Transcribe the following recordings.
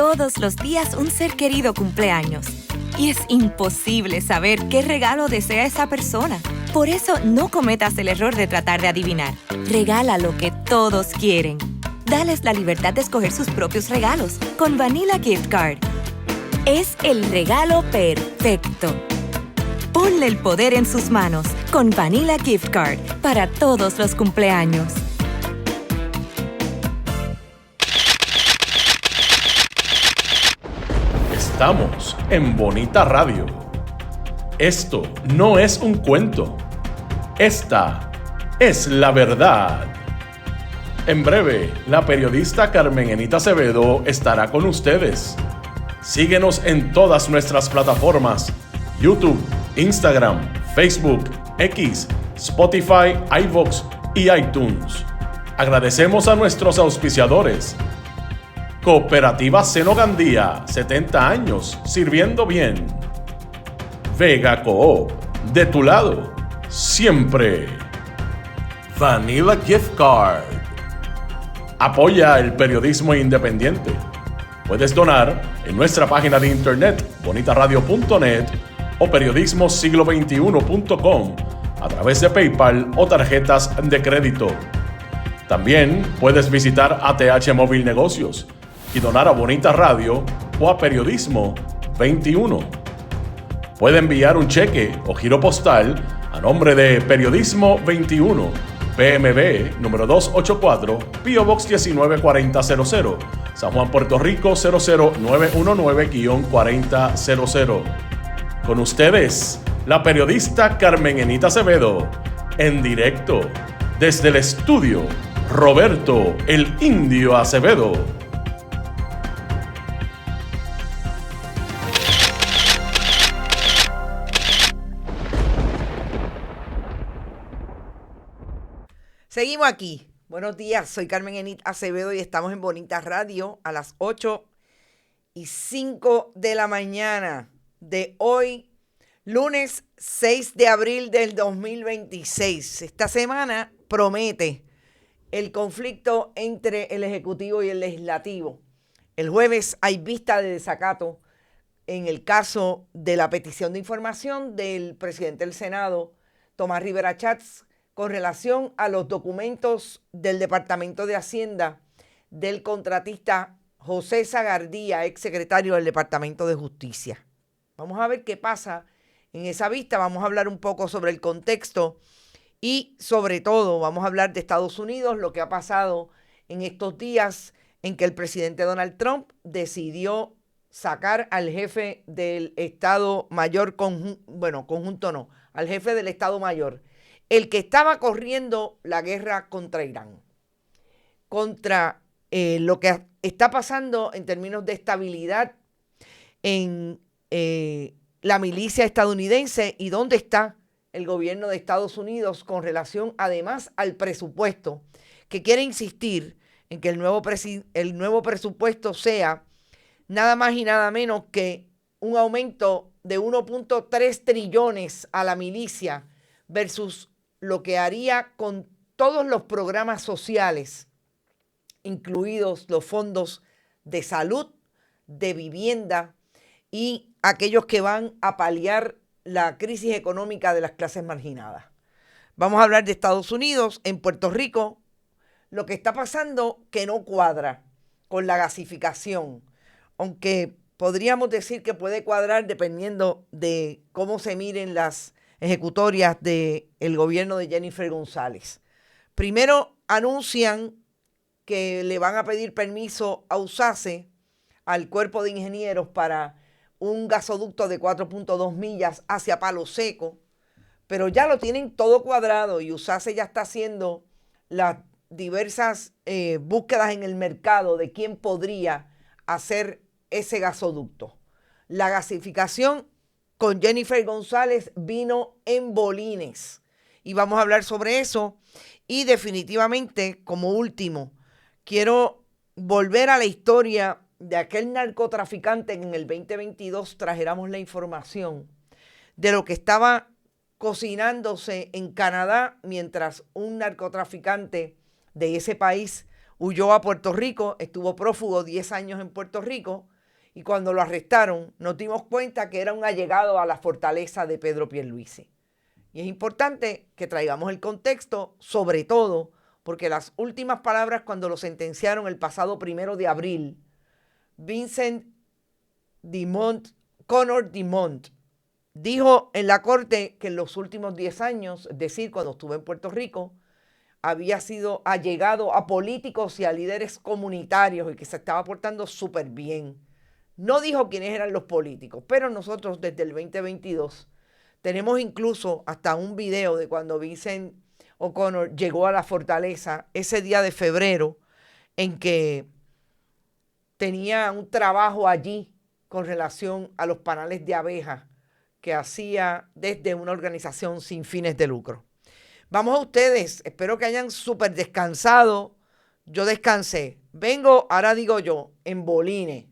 Todos los días un ser querido cumpleaños. Y es imposible saber qué regalo desea esa persona. Por eso no cometas el error de tratar de adivinar. Regala lo que todos quieren. Dales la libertad de escoger sus propios regalos con Vanilla Gift Card. Es el regalo perfecto. Ponle el poder en sus manos con Vanilla Gift Card para todos los cumpleaños. Estamos en Bonita Radio. Esto no es un cuento. Esta es la verdad. En breve, la periodista Carmen Enita Acevedo estará con ustedes. Síguenos en todas nuestras plataformas: YouTube, Instagram, Facebook, X, Spotify, iVoox y iTunes. Agradecemos a nuestros auspiciadores. Cooperativa Seno Gandía, 70 años sirviendo bien. Vega Coop, de tu lado, siempre. Vanilla Gift Card. Apoya el periodismo independiente. Puedes donar en nuestra página de internet bonitaradio.net o periodismosiglo21.com a través de PayPal o tarjetas de crédito. También puedes visitar ATH Móvil Negocios y donar a Bonita Radio o a Periodismo 21. Puede enviar un cheque o giro postal a nombre de Periodismo 21, PMB número 284, P.O. Box 194000, San Juan, Puerto Rico 00919-4000. Con ustedes, la periodista Carmen Enita Acevedo, en directo desde el estudio Roberto el Indio Acevedo. Seguimos aquí. Buenos días, soy Carmen Enita Acevedo y estamos en Bonita Radio a las 8:05 de la mañana de hoy, lunes 6 de abril del 2026. Esta semana promete el conflicto entre el Ejecutivo y el Legislativo. El jueves hay vista de desacato en el caso de la petición de información del presidente del Senado, Tomás Rivera Chats, con relación a los documentos del Departamento de Hacienda del contratista José Sagardía, exsecretario del Departamento de Justicia. Vamos a ver qué pasa en esa vista, vamos a hablar un poco sobre el contexto y sobre todo vamos a hablar de Estados Unidos, lo que ha pasado en estos días en que el presidente Donald Trump decidió sacar al jefe del Estado Mayor, al jefe del Estado Mayor, el que estaba corriendo la guerra contra Irán, contra lo que está pasando en términos de estabilidad en la milicia estadounidense y dónde está el gobierno de Estados Unidos con relación además al presupuesto, que quiere insistir en que el nuevo presupuesto sea nada más y nada menos que un aumento de 1.3 trillones a la milicia versus lo que haría con todos los programas sociales, incluidos los fondos de salud, de vivienda y aquellos que van a paliar la crisis económica de las clases marginadas. Vamos a hablar de Estados Unidos. En Puerto Rico, lo que está pasando que no cuadra con la gasificación, aunque podríamos decir que puede cuadrar dependiendo de cómo se miren las ejecutorias del gobierno de Jennifer González. Primero anuncian que le van a pedir permiso a USACE, al Cuerpo de Ingenieros, para un gasoducto de 4.2 millas hacia Palo Seco, pero ya lo tienen todo cuadrado y USACE ya está haciendo las diversas búsquedas en el mercado de quién podría hacer ese gasoducto. La gasificación con Jennifer González vino en bolines y vamos a hablar sobre eso. Y definitivamente, como último, quiero volver a la historia de aquel narcotraficante que en el 2022 trajéramos la información de lo que estaba cocinándose en Canadá mientras un narcotraficante de ese país huyó a Puerto Rico, estuvo prófugo 10 años en Puerto Rico y cuando lo arrestaron nos dimos cuenta que era un allegado a la fortaleza de Pedro Pierluisi. Y es importante que traigamos el contexto, sobre todo porque las últimas palabras cuando lo sentenciaron el pasado 1 de abril, Conor Dumont, dijo en la corte que en los últimos 10 años, es decir, cuando estuvo en Puerto Rico, había sido allegado a políticos y a líderes comunitarios y que se estaba portando súper bien. No dijo quiénes eran los políticos, pero nosotros desde el 2022 tenemos incluso hasta un video de cuando Vincent O'Connor llegó a la fortaleza ese día de febrero en que tenía un trabajo allí con relación a los panales de abejas que hacía desde una organización sin fines de lucro. Vamos a ustedes, espero que hayan súper descansado. Yo descansé. Vengo, ahora digo yo, en bolines.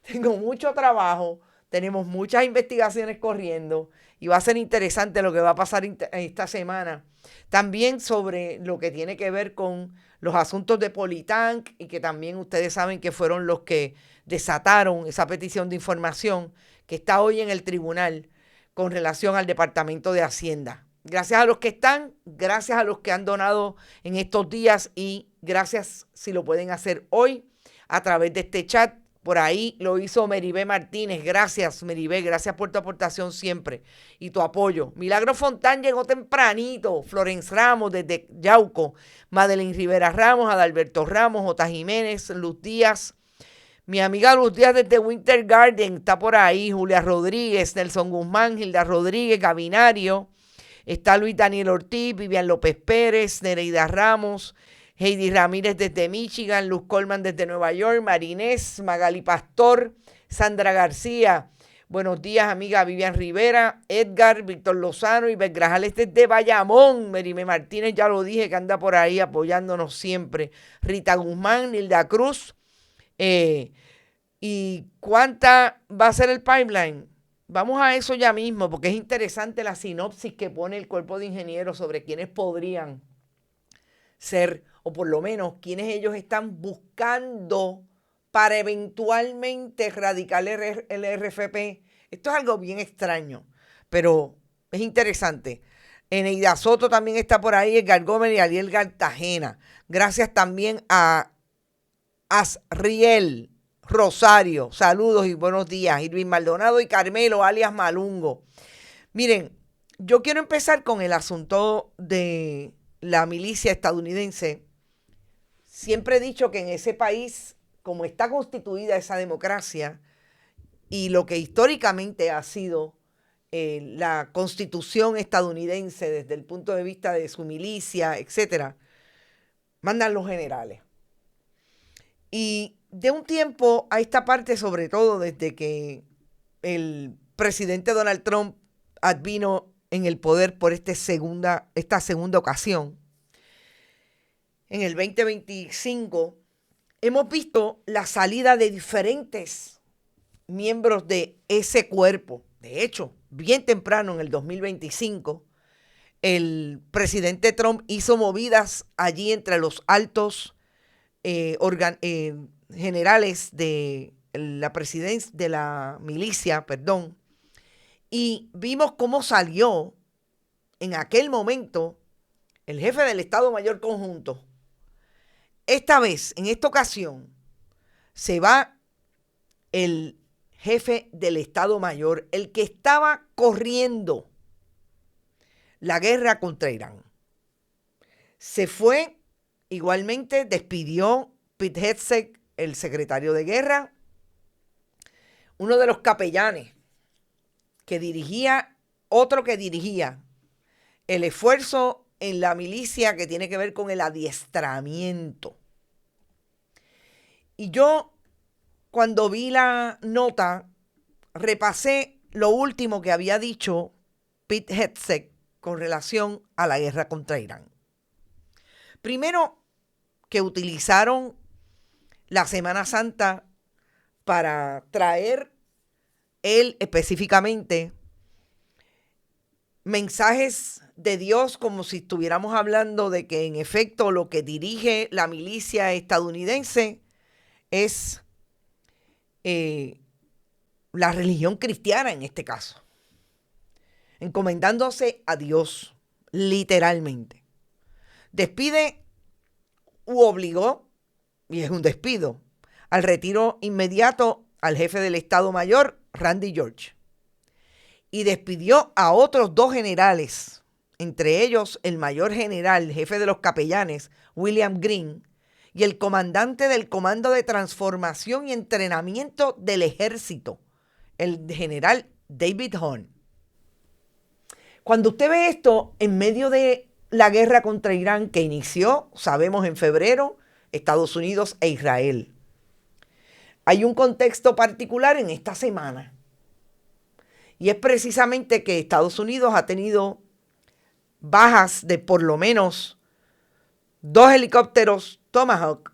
Tengo mucho trabajo, tenemos muchas investigaciones corriendo y va a ser interesante lo que va a pasar esta semana. También sobre lo que tiene que ver con los asuntos de Politank y que también ustedes saben que fueron los que desataron esa petición de información que está hoy en el tribunal con relación al Departamento de Hacienda. Gracias a los que están, gracias a los que han donado en estos días y gracias si lo pueden hacer hoy a través de este chat. Por ahí lo hizo Meribé Martínez. Gracias, Meribé. Gracias por tu aportación siempre y tu apoyo. Milagro Fontán llegó tempranito. Florence Ramos desde Yauco. Madeline Rivera Ramos, Adalberto Ramos, J. Jiménez, Luz Díaz. Mi amiga Luz Díaz desde Winter Garden está por ahí. Julia Rodríguez, Nelson Guzmán, Gilda Rodríguez, Gabinario. Está Luis Daniel Ortiz, Vivian López Pérez, Nereida Ramos, Heidi Ramírez desde Michigan, Luz Colman desde Nueva York, Marinés, Magali Pastor, Sandra García. Buenos días, amiga Vivian Rivera, Edgar, Víctor Lozano y Grajales desde Bayamón. Merime Martínez, ya lo dije, que anda por ahí apoyándonos siempre. Rita Guzmán, Nilda Cruz. ¿Y cuánta va a ser el pipeline? Vamos a eso ya mismo, porque es interesante la sinopsis que pone el cuerpo de ingenieros sobre quiénes podrían ser, o por lo menos quiénes ellos están buscando para eventualmente erradicar el RFP. Esto es algo bien extraño, pero es interesante. Eneida Soto también está por ahí, Edgar Gómez y Ariel Cartagena. Gracias también a Asriel Rosario, saludos y buenos días. Irving Maldonado y Carmelo, alias Malungo. Miren, yo quiero empezar con el asunto de la milicia estadounidense. Siempre he dicho que en ese país, como está constituida esa democracia y lo que históricamente ha sido la constitución estadounidense desde el punto de vista de su milicia, etcétera, mandan los generales. Y de un tiempo a esta parte, sobre todo desde que el presidente Donald Trump advino en el poder por esta segunda ocasión, en el 2025, hemos visto la salida de diferentes miembros de ese cuerpo. De hecho, bien temprano en el 2025, el presidente Trump hizo movidas allí entre los altos generales de la presidencia, de la milicia, y vimos cómo salió en aquel momento el jefe del Estado Mayor Conjunto. Esta vez, en esta ocasión, se va el jefe del Estado Mayor, el que estaba corriendo la guerra contra Irán. Se fue, igualmente despidió Pete Hegseth, el secretario de guerra, uno de los capellanes que dirigía, otro que dirigía el esfuerzo en la milicia que tiene que ver con el adiestramiento. Y yo, cuando vi la nota, repasé lo último que había dicho Pete Hegseth con relación a la guerra contra Irán. Primero, que utilizaron la Semana Santa para traer él específicamente mensajes de Dios, como si estuviéramos hablando de que en efecto lo que dirige la milicia estadounidense es la religión cristiana en este caso, encomendándose a Dios, literalmente. Despide u obligó, y es un despido, al retiro inmediato al jefe del Estado Mayor, Randy George. Y despidió a otros 2 generales, entre ellos el mayor general, jefe de los capellanes, William Green, y el comandante del Comando de Transformación y Entrenamiento del Ejército, el general David Horn. Cuando usted ve esto en medio de la guerra contra Irán que inició, sabemos, en febrero, Estados Unidos e Israel, hay un contexto particular en esta semana. Y es precisamente que Estados Unidos ha tenido bajas de por lo menos 2 helicópteros Tomahawk,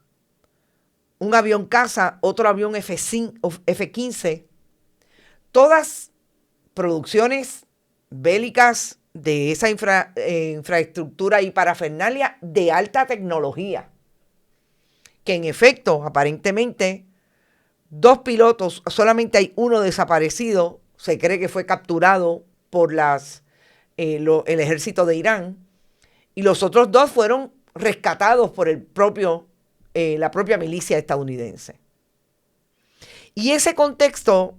un avión caza, otro avión F-15, todas producciones bélicas de esa infraestructura y parafernalia de alta tecnología, que en efecto, aparentemente, 2 pilotos, solamente hay uno desaparecido, se cree que fue capturado por el ejército de Irán, y los otros 2 fueron rescatados por la propia milicia estadounidense. Y ese contexto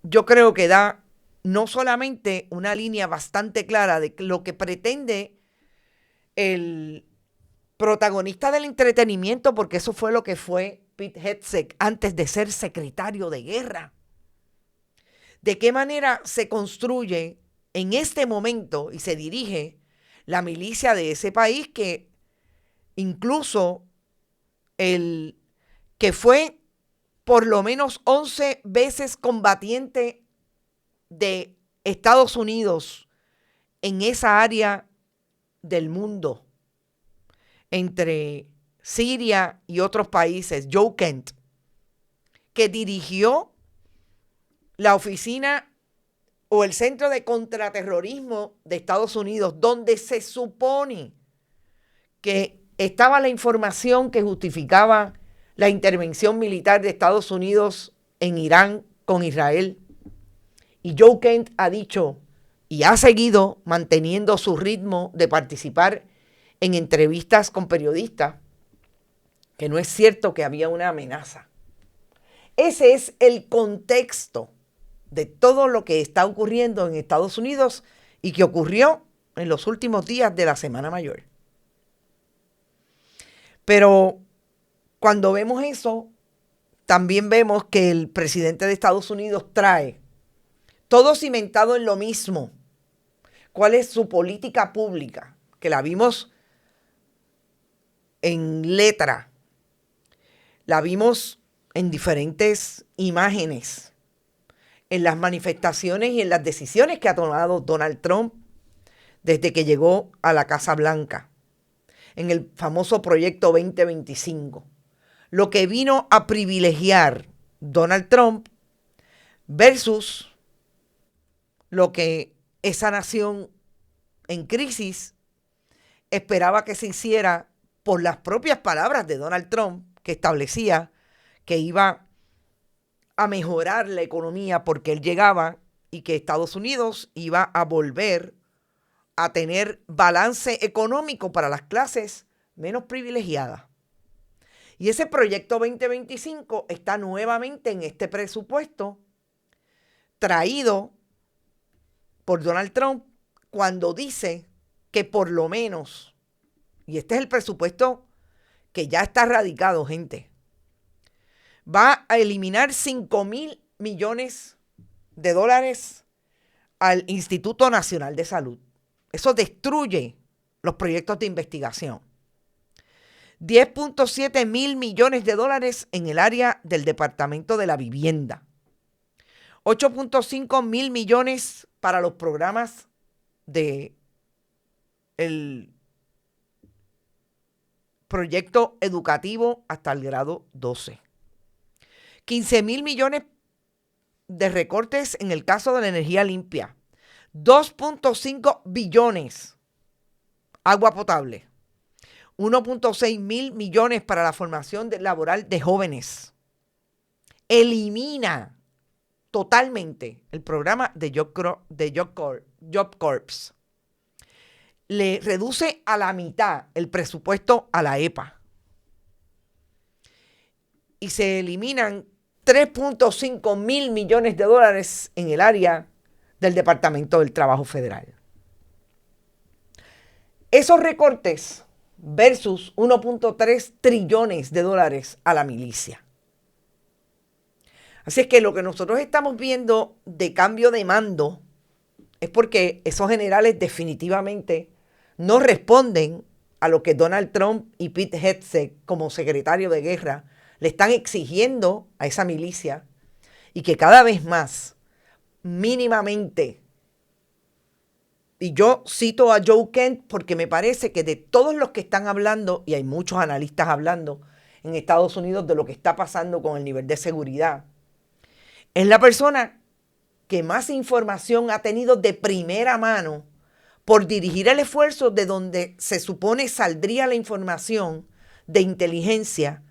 yo creo que da no solamente una línea bastante clara de lo que pretende el protagonista del entretenimiento, porque eso fue lo que fue Pete Hegseth antes de ser secretario de guerra. De qué manera se construye en este momento y se dirige la milicia de ese país, que incluso el que fue por lo menos 11 veces combatiente de Estados Unidos en esa área del mundo, entre Siria y otros países, Joe Kent, que dirigió la oficina o el Centro de Contraterrorismo de Estados Unidos, donde se supone que estaba la información que justificaba la intervención militar de Estados Unidos en Irán con Israel. Y Joe Kent ha dicho y ha seguido manteniendo su ritmo de participar en entrevistas con periodistas, que no es cierto que había una amenaza. Ese es el contexto de todo lo que está ocurriendo en Estados Unidos y que ocurrió en los últimos días de la Semana Mayor. Pero cuando vemos eso, también vemos que el presidente de Estados Unidos trae todo cimentado en lo mismo. ¿Cuál es su política pública? Que la vimos en letra, la vimos en diferentes imágenes, en las manifestaciones y en las decisiones que ha tomado Donald Trump desde que llegó a la Casa Blanca, en el famoso Proyecto 2025. Lo que vino a privilegiar Donald Trump versus lo que esa nación en crisis esperaba que se hiciera por las propias palabras de Donald Trump, que establecía que iba a mejorar la economía porque él llegaba y que Estados Unidos iba a volver a tener balance económico para las clases menos privilegiadas. Y ese Proyecto 2025 está nuevamente en este presupuesto traído por Donald Trump, cuando dice que por lo menos, y este es el presupuesto que ya está radicado, gente, va a eliminar $5,000 millones al Instituto Nacional de Salud. Eso destruye los proyectos de investigación. $10.7 mil millones en el área del Departamento de la Vivienda. 8.5 mil millones para los programas de el proyecto educativo hasta el grado 12. 15 mil millones de recortes en el caso de la energía limpia. 2.5 billones agua potable. 1.6 mil millones para la formación laboral de jóvenes. Elimina totalmente el programa de Job Corps. Le reduce a la mitad el presupuesto a la EPA. Y se eliminan 3.5 mil millones de dólares en el área del Departamento del Trabajo Federal. Esos recortes versus 1.3 trillones de dólares a la milicia. Así es que lo que nosotros estamos viendo de cambio de mando es porque esos generales definitivamente no responden a lo que Donald Trump y Pete Hegseth como secretario de guerra le están exigiendo a esa milicia, y que cada vez más, mínimamente, y yo cito a Joe Kent porque me parece que de todos los que están hablando, y hay muchos analistas hablando en Estados Unidos de lo que está pasando con el nivel de seguridad, es la persona que más información ha tenido de primera mano por dirigir el esfuerzo de donde se supone saldría la información de inteligencia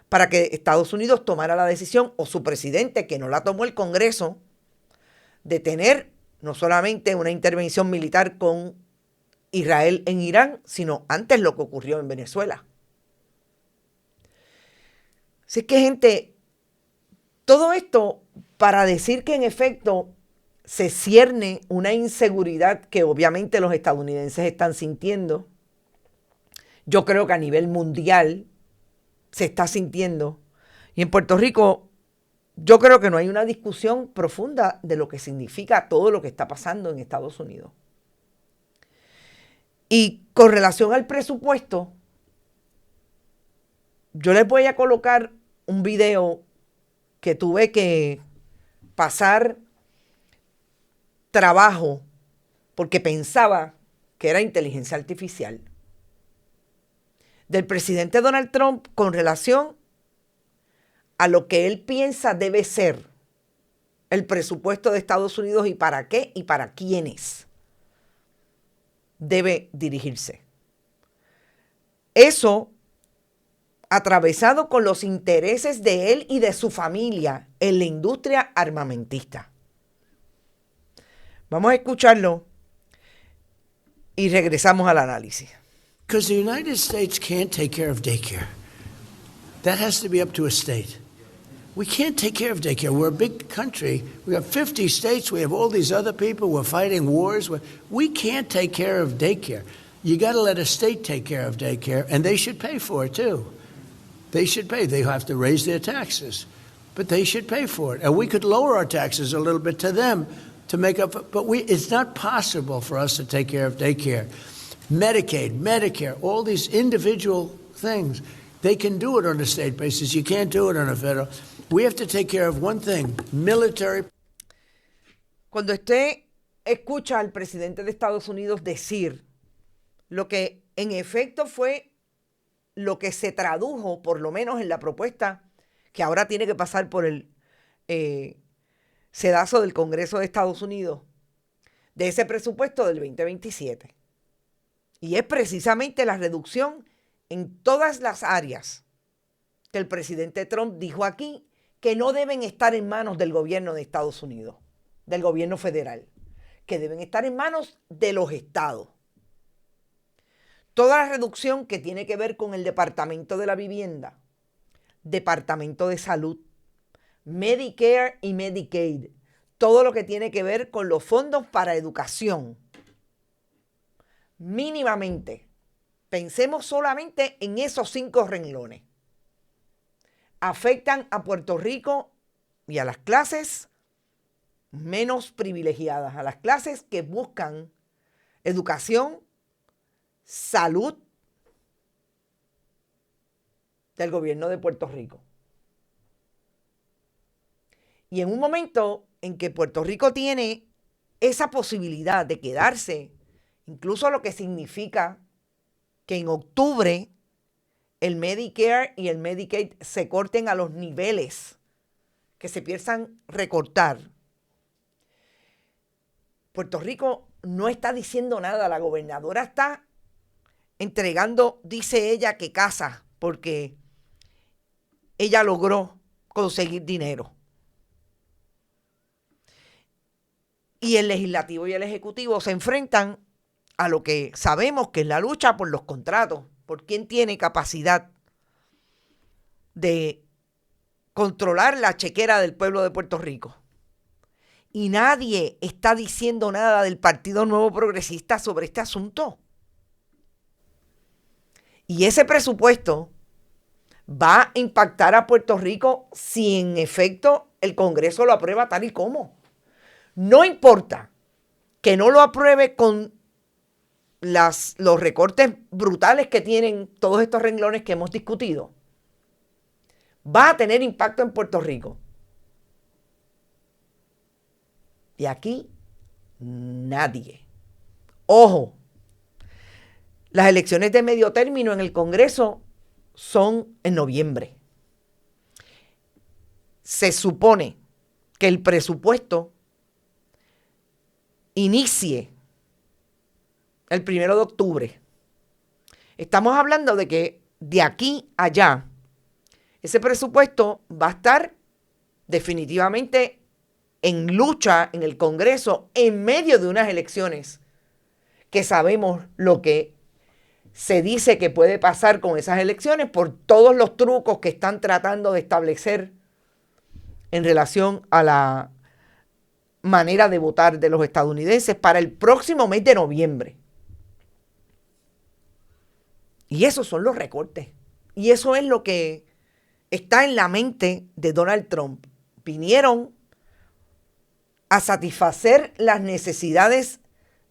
para que Estados Unidos tomara la decisión, o su presidente, que no la tomó el Congreso, de tener no solamente una intervención militar con Israel en Irán, sino antes lo que ocurrió en Venezuela. Así que, gente, todo esto para decir que en efecto se cierne una inseguridad que obviamente los estadounidenses están sintiendo. Yo creo que a nivel mundial se está sintiendo. Y en Puerto Rico, yo creo que no hay una discusión profunda de lo que significa todo lo que está pasando en Estados Unidos. Y con relación al presupuesto, yo les voy a colocar un video que tuve que pasar trabajo porque pensaba que era inteligencia artificial, del presidente Donald Trump con relación a lo que él piensa debe ser el presupuesto de Estados Unidos y para qué y para quiénes debe dirigirse. Eso atravesado con los intereses de él y de su familia en la industria armamentista. Vamos a escucharlo y regresamos al análisis. Because the United States can't take care of daycare. That has to be up to a state. We can't take care of daycare. We're a big country. We have 50 states. We have all these other people. We're fighting wars. We can't take care of daycare. You got to let a state take care of daycare, and they should pay for it too. They should pay. They have to raise their taxes, but they should pay for it. And we could lower our taxes a little bit to them to make up. But it's not possible for us to take care of daycare. Medicaid, Medicare, all these individual things, they can do it on a state basis. You can't do it on a federal. We have to take care of one thing, military. Cuando usted escucha al presidente de Estados Unidos decir lo que en efecto fue lo que se tradujo, por lo menos en la propuesta que ahora tiene que pasar por el sedazo del Congreso de Estados Unidos, de ese presupuesto del 2027. Y es precisamente la reducción en todas las áreas que el presidente Trump dijo aquí que no deben estar en manos del gobierno de Estados Unidos, del gobierno federal, que deben estar en manos de los estados. Toda la reducción que tiene que ver con el Departamento de la Vivienda, Departamento de Salud, Medicare y Medicaid, todo lo que tiene que ver con los fondos para educación. Mínimamente, pensemos solamente en esos 5 renglones. Afectan a Puerto Rico y a las clases menos privilegiadas, a las clases que buscan educación, salud del gobierno de Puerto Rico. Y en un momento en que Puerto Rico tiene esa posibilidad de quedarse, incluso lo que significa que en octubre el Medicare y el Medicaid se corten a los niveles que se piensan recortar. Puerto Rico no está diciendo nada. La gobernadora está entregando, dice ella, que casa, porque ella logró conseguir dinero. y el legislativo y el ejecutivo se enfrentan a lo que sabemos que es la lucha por los contratos, por quién tiene capacidad de controlar la chequera del pueblo de Puerto Rico. Y nadie está diciendo nada del Partido Nuevo Progresista sobre este asunto. Y ese presupuesto va a impactar a Puerto Rico si en efecto el Congreso lo aprueba tal y como. No importa que no lo apruebe con los recortes brutales que tienen todos estos renglones que hemos discutido. Va a tener impacto en Puerto Rico. Y aquí nadie. Ojo, las elecciones de medio término en el Congreso son en noviembre. Se supone que el presupuesto inicie el 1 de octubre. Estamos hablando de que de aquí a allá, ese presupuesto va a estar definitivamente en lucha en el Congreso en medio de unas elecciones que sabemos lo que se dice que puede pasar con esas elecciones por todos los trucos que están tratando de establecer en relación a la manera de votar de los estadounidenses para el próximo mes de noviembre. Y esos son los recortes. Y eso es lo que está en la mente de Donald Trump. Vinieron a satisfacer las necesidades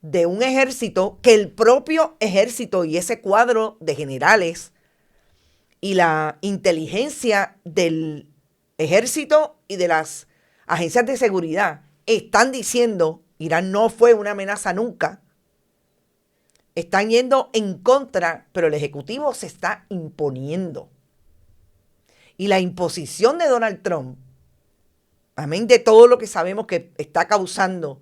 de un ejército que el propio ejército y ese cuadro de generales y la inteligencia del ejército y de las agencias de seguridad están diciendo, Irán no fue una amenaza nunca, están yendo en contra, pero el Ejecutivo se está imponiendo. Y la imposición de Donald Trump, amén de todo lo que sabemos que está causando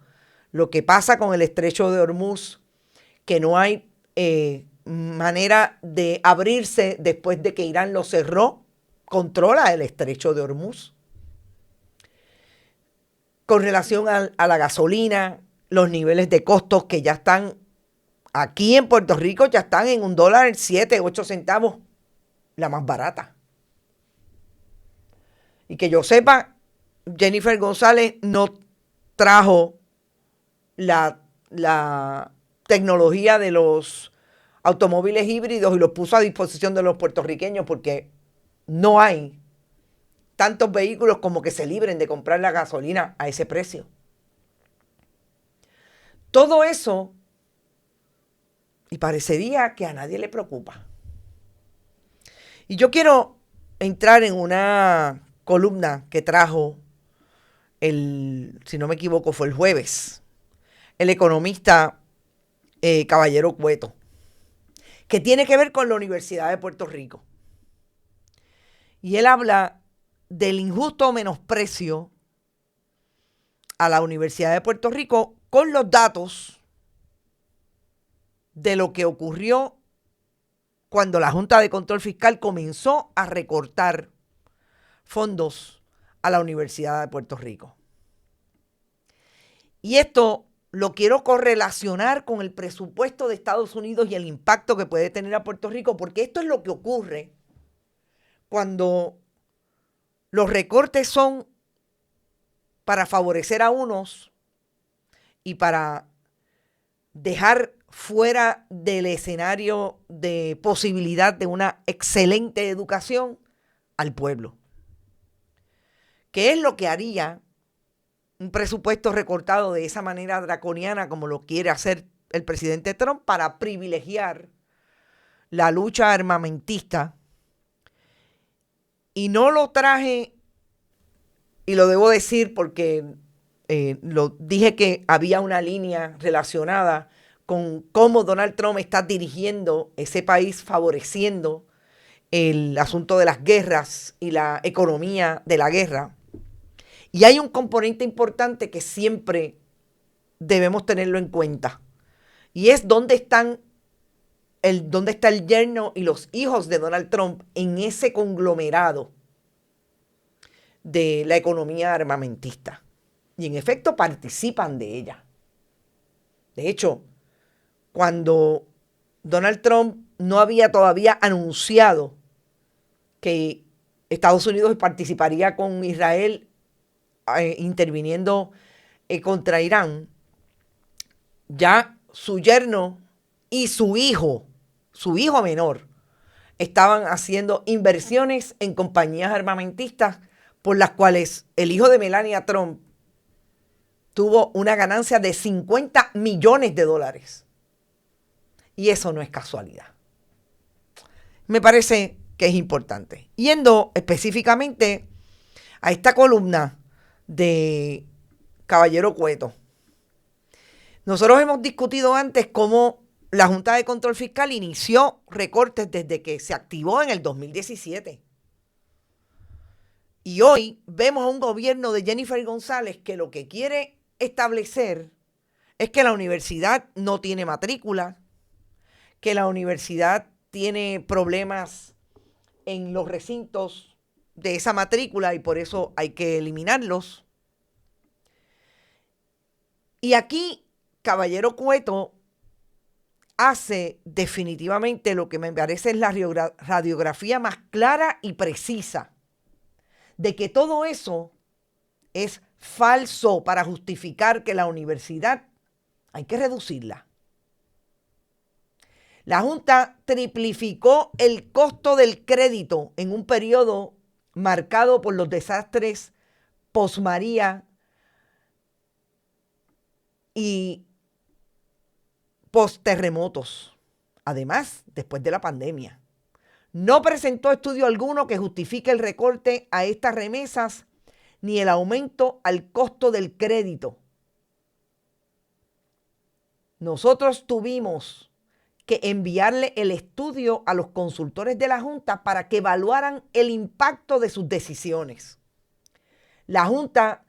lo que pasa con el estrecho de Hormuz, que no hay manera de abrirse después de que Irán lo cerró, controla el estrecho de Hormuz. Con relación a la gasolina, los niveles de costos que ya están aquí en Puerto Rico, ya están en $1.07, 8 centavos, la más barata. Y que yo sepa, Jennifer González no trajo la tecnología de los automóviles híbridos y los puso a disposición de los puertorriqueños porque no hay tantos vehículos como que se libren de comprar la gasolina a ese precio. Todo eso, y parecería que a nadie le preocupa. Y yo quiero entrar en una columna que trajo si no me equivoco, fue el jueves, el economista Caballero Cueto, que tiene que ver con la Universidad de Puerto Rico. Y él habla del injusto menosprecio a la Universidad de Puerto Rico con los datos de lo que ocurrió cuando la Junta de Control Fiscal comenzó a recortar fondos a la Universidad de Puerto Rico. Y esto lo quiero correlacionar con el presupuesto de Estados Unidos y el impacto que puede tener a Puerto Rico, porque esto es lo que ocurre cuando los recortes son para favorecer a unos y para dejar fuera del escenario de posibilidad de una excelente educación al pueblo. ¿Qué es lo que haría un presupuesto recortado de esa manera draconiana como lo quiere hacer el presidente Trump para privilegiar la lucha armamentista? Y no lo traje, y lo debo decir porque lo dije que había una línea relacionada con cómo Donald Trump está dirigiendo ese país, favoreciendo el asunto de las guerras y la economía de la guerra. Y hay un componente importante que siempre debemos tenerlo en cuenta. Y es dónde está el yerno y los hijos de Donald Trump en ese conglomerado de la economía armamentista. y en efecto participan de ella. De hecho, cuando Donald Trump no había todavía anunciado que Estados Unidos participaría con Israel interviniendo contra Irán, ya su yerno y su hijo menor, estaban haciendo inversiones en compañías armamentistas por las cuales el hijo de Melania Trump tuvo una ganancia de $50 millones. Y eso no es casualidad. Me parece que es importante. Yendo específicamente a esta columna de Caballero Cueto. Nosotros hemos discutido antes cómo la Junta de Control Fiscal inició recortes desde que se activó en el 2017. Y hoy vemos a un gobierno de Jennifer González que lo que quiere establecer es que la universidad no tiene matrícula, que la universidad tiene problemas en los recintos de esa matrícula y por eso hay que eliminarlos. Y aquí Caballero Cueto hace definitivamente lo que me parece es la radiografía más clara y precisa de que todo eso es falso para justificar que la universidad hay que reducirla. La Junta triplificó el costo del crédito en un periodo marcado por los desastres post-María y post-terremotos. Además, después de la pandemia. No presentó estudio alguno que justifique el recorte a estas remesas ni el aumento al costo del crédito. Nosotros tuvimos que enviarle el estudio a los consultores de la Junta para que evaluaran el impacto de sus decisiones. La Junta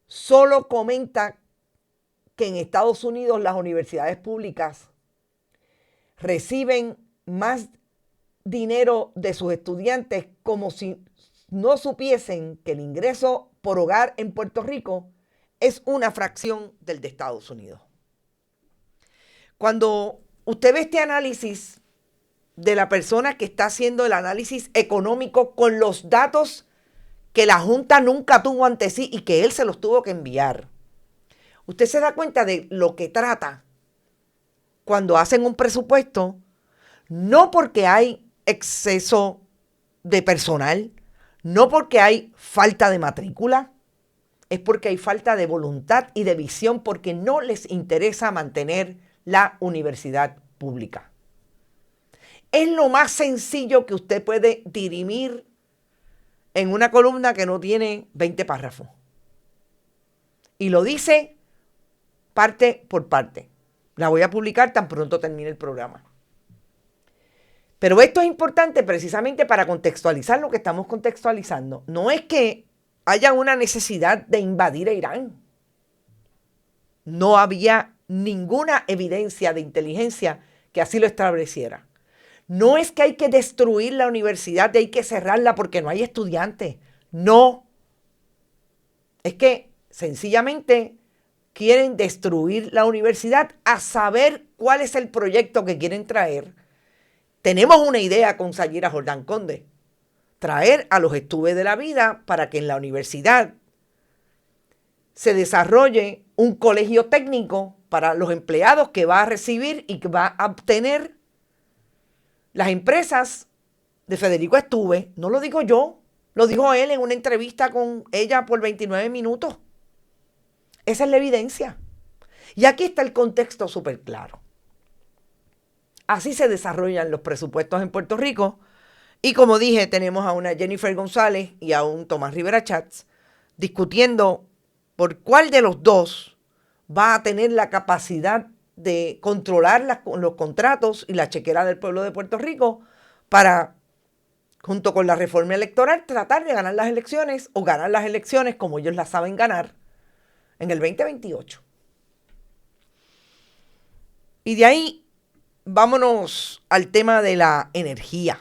solo comenta que en Estados Unidos las universidades públicas reciben más dinero de sus estudiantes como si no supiesen que el ingreso por hogar en Puerto Rico es una fracción del de Estados Unidos. Cuando usted ve este análisis de la persona que está haciendo el análisis económico con los datos que la Junta nunca tuvo ante sí y que él se los tuvo que enviar, usted se da cuenta de lo que trata cuando hacen un presupuesto, no porque hay exceso de personal, no porque hay falta de matrícula, es porque hay falta de voluntad y de visión porque no les interesa mantener la universidad pública. Es lo más sencillo que usted puede dirimir en una columna que no tiene 20 párrafos. Y lo dice parte por parte. La voy a publicar tan pronto termine el programa. Pero esto es importante precisamente para contextualizar lo que estamos contextualizando. No es que haya una necesidad de invadir a Irán. No había ninguna evidencia de inteligencia que así lo estableciera. No es que hay que destruir la universidad y hay que cerrarla porque no hay estudiantes. No. Es que sencillamente quieren destruir la universidad a saber cuál es el proyecto que quieren traer. Tenemos una idea con Sayira Jordán Conde. Traer a los estuve de la vida para que en la universidad se desarrolle un colegio técnico para los empleados que va a recibir y que va a obtener las empresas de Federico Estuve. No lo digo yo, lo dijo él en una entrevista con ella por 29 minutos. Esa es la evidencia. Y aquí está el contexto súper claro. Así se desarrollan los presupuestos en Puerto Rico. Y como dije, tenemos a una Jennifer González y a un Tomás Rivera Chats discutiendo por cuál de los dos va a tener la capacidad de controlar los contratos y la chequera del pueblo de Puerto Rico para, junto con la reforma electoral, tratar de ganar las elecciones o ganar las elecciones como ellos las saben ganar en el 2028. Y de ahí vámonos al tema de la energía.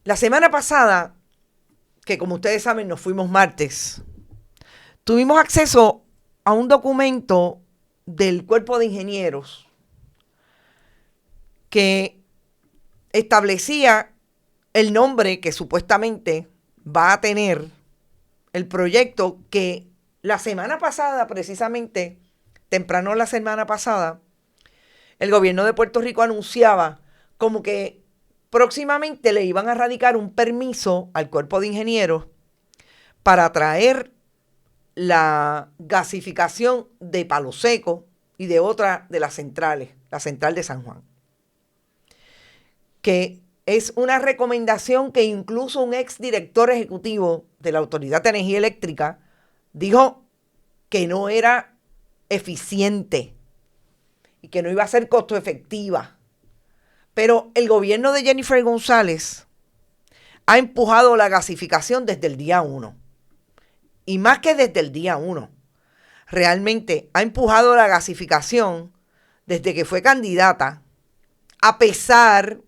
La semana pasada, que como ustedes saben nos fuimos martes tuvimos acceso a un documento del Cuerpo de Ingenieros que establecía el nombre que supuestamente va a tener el proyecto que la semana pasada, precisamente, temprano la semana pasada, el gobierno de Puerto Rico anunciaba como que próximamente le iban a radicar un permiso al Cuerpo de Ingenieros para traer la gasificación de Palo Seco y de otra de las centrales, la central de San Juan. Que es una recomendación que incluso un exdirector ejecutivo de la Autoridad de Energía Eléctrica dijo que no era eficiente y que no iba a ser costo efectiva. Pero el gobierno de Jennifer González ha empujado la gasificación desde el día 1. Y más que desde el día 1. Realmente ha empujado la gasificación desde que fue candidata, a pesar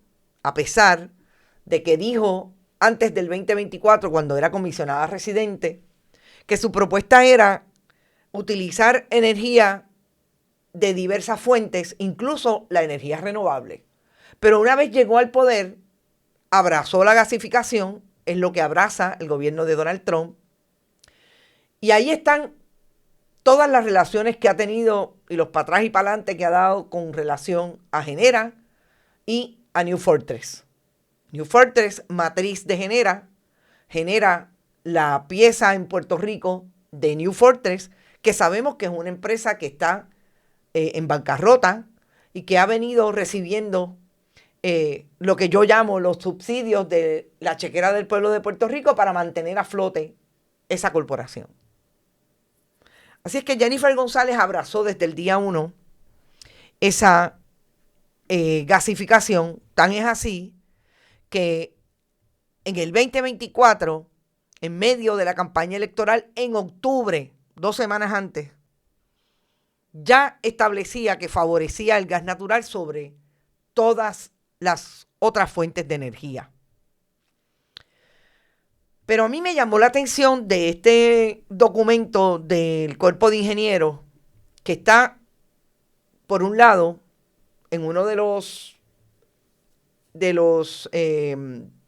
de que dijo antes del 2024, cuando era comisionada residente, que su propuesta era utilizar energía de diversas fuentes, incluso la energía renovable. Pero una vez llegó al poder, abrazó la gasificación, es lo que abraza el gobierno de Donald Trump. Y ahí están todas las relaciones que ha tenido y los para atrás y para adelante que ha dado con relación a Genera y a New Fortress. New Fortress, matriz de Genera la pieza en Puerto Rico de New Fortress, que sabemos que es una empresa que está en bancarrota y que ha venido recibiendo lo que yo llamo los subsidios de la chequera del pueblo de Puerto Rico para mantener a flote esa corporación. Así es que Jennifer González abrazó desde el día 1 esa gasificación. Tan es así que en el 2024, en medio de la campaña electoral, en octubre, 2 semanas antes, ya establecía que favorecía el gas natural sobre todas las otras fuentes de energía. Pero a mí me llamó la atención de este documento del Cuerpo de Ingenieros, que está, por un lado, en uno de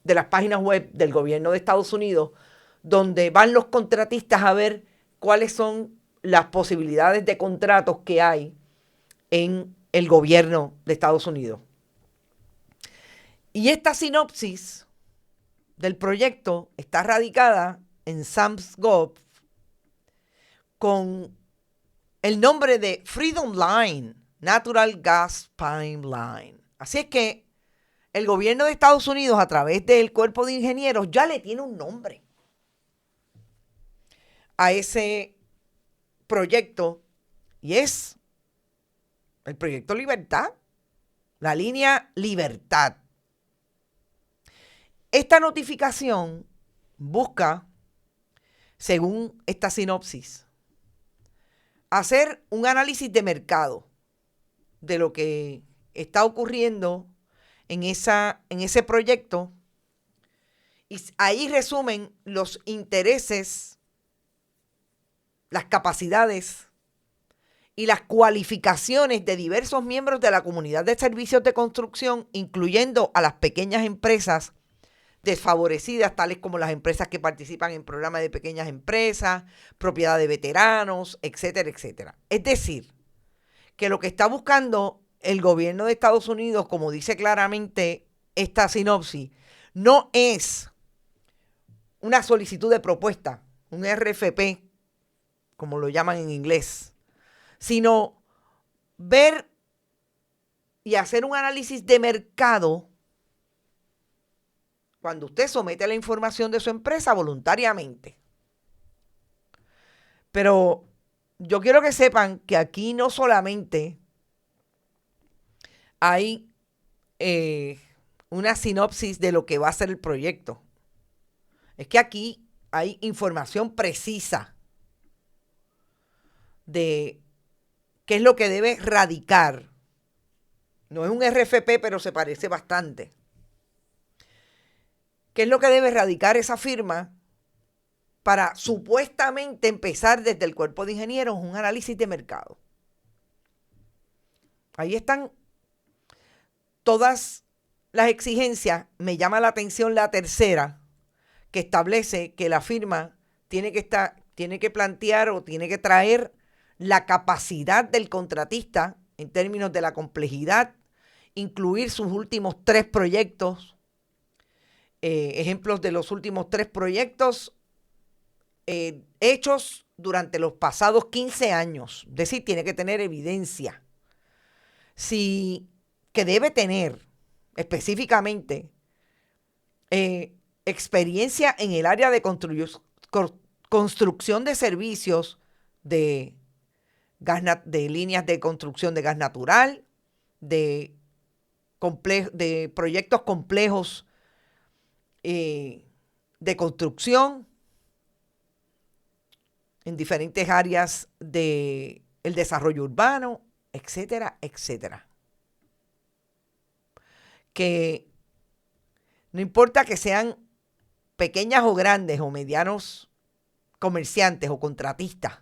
las páginas web del gobierno de Estados Unidos, donde van los contratistas a ver cuáles son las posibilidades de contratos que hay en el gobierno de Estados Unidos. Y esta sinopsis del proyecto está radicada en SAMSGOV con el nombre de Freedom Line, Natural Gas Pipeline. Así es que el gobierno de Estados Unidos, a través del Cuerpo de Ingenieros, ya le tiene un nombre a ese proyecto, y es el proyecto Libertad, la línea Libertad. Esta notificación busca, según esta sinopsis, hacer un análisis de mercado de lo que está ocurriendo en ese proyecto, y ahí resumen los intereses, las capacidades y las cualificaciones de diversos miembros de la comunidad de servicios de construcción, incluyendo a las pequeñas empresas desfavorecidas, tales como las empresas que participan en programas de pequeñas empresas, propiedad de veteranos, etcétera, etcétera. Es decir, que lo que está buscando el gobierno de Estados Unidos, como dice claramente esta sinopsis, no es una solicitud de propuesta, un RFP, como lo llaman en inglés, sino ver y hacer un análisis de mercado cuando usted somete la información de su empresa voluntariamente. Pero yo quiero que sepan que aquí no solamente hay una sinopsis de lo que va a ser el proyecto. Es que aquí hay información precisa de qué es lo que debe radicar. No es un RFP, pero se parece bastante. ¿Qué es lo que debe radicar esa firma para supuestamente empezar desde el cuerpo de ingenieros un análisis de mercado. Ahí están todas las exigencias. Me llama la atención la tercera, que establece que la firma tiene que plantear o tiene que traer la capacidad del contratista en términos de la complejidad, incluir sus últimos 3 proyectos, ejemplos de los últimos 3 proyectos hechos durante los pasados 15 años. Es decir, tiene que tener evidencia. Que debe tener específicamente experiencia en el área de construcción de servicios de líneas de construcción de gas natural, de proyectos complejos de construcción en diferentes áreas del desarrollo urbano, etcétera, etcétera. Que no importa que sean pequeñas o grandes o medianos comerciantes o contratistas,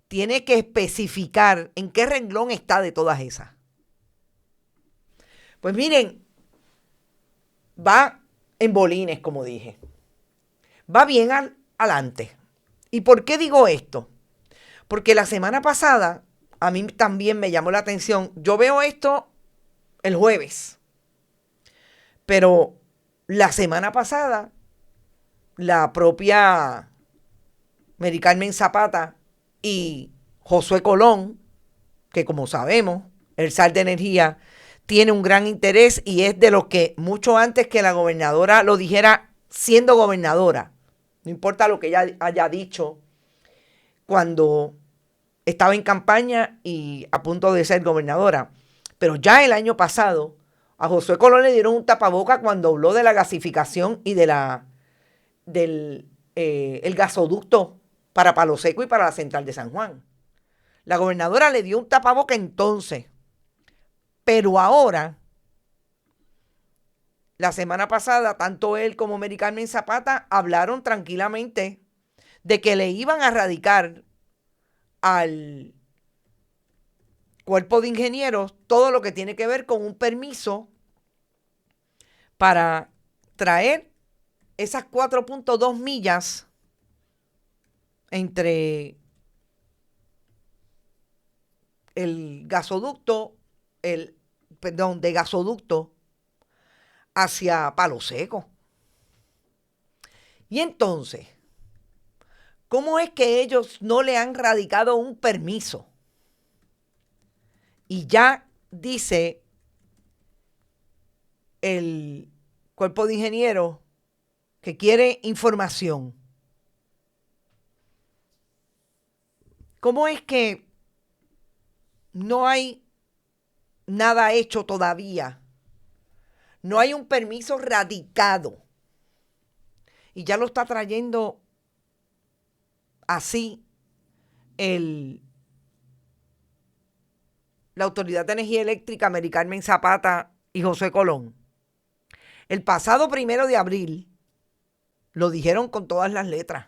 tiene que especificar en qué renglón está de todas esas. Pues miren, va en bolines, como dije. Va bien adelante. ¿Y por qué digo esto? Porque la semana pasada a mí también me llamó la atención. Yo veo esto el jueves, pero la semana pasada la propia Mary Carmen Zapata y Josué Colón, que como sabemos, el SAR de Energía tiene un gran interés y es de los que mucho antes que la gobernadora lo dijera siendo gobernadora, no importa lo que ella haya dicho cuando estaba en campaña y a punto de ser gobernadora, pero ya el año pasado a Josué Colón le dieron un tapaboca cuando habló de la gasificación y del gasoducto para Palo Seco y para la central de San Juan. La gobernadora le dio un tapaboca entonces, pero ahora, la semana pasada, tanto él como Mary Carmen Zapata hablaron tranquilamente de que le iban a radicar al cuerpo de ingenieros todo lo que tiene que ver con un permiso para traer esas 4.2 millas entre el gasoducto, de gasoducto hacia Palo Seco. Y entonces, ¿cómo es que ellos no le han radicado un permiso? Y ya dice el cuerpo de ingenieros que quiere información. ¿Cómo es que no hay nada hecho todavía? No hay un permiso radicado. Y ya lo está trayendo así la Autoridad de Energía Eléctrica, Mary Carmen Zapata y José Colón. El pasado 1 de abril lo dijeron con todas las letras.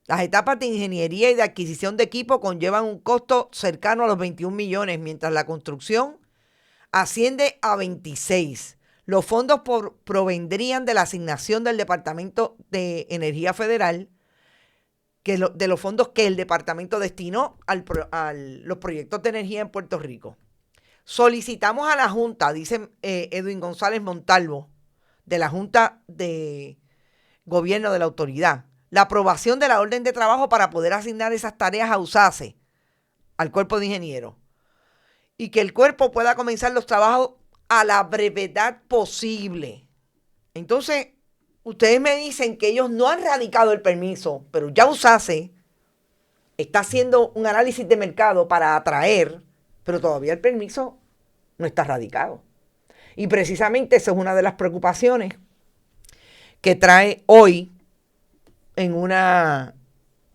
Las etapas de ingeniería y de adquisición de equipo conllevan un costo cercano a los 21 millones, mientras la construcción asciende a 26. Los fondos provendrían de la asignación del Departamento de Energía Federal, de los fondos que el departamento destinó a los proyectos de energía en Puerto Rico. Solicitamos a la Junta, dice Edwin González Montalvo, de la Junta de Gobierno de la Autoridad, la aprobación de la orden de trabajo para poder asignar esas tareas a USACE, al cuerpo de ingenieros, y que el cuerpo pueda comenzar los trabajos a la brevedad posible. Entonces, ustedes me dicen que ellos no han radicado el permiso, pero ya USACE está haciendo un análisis de mercado para atraer, pero todavía el permiso no está radicado. Y precisamente esa es una de las preocupaciones que trae hoy en una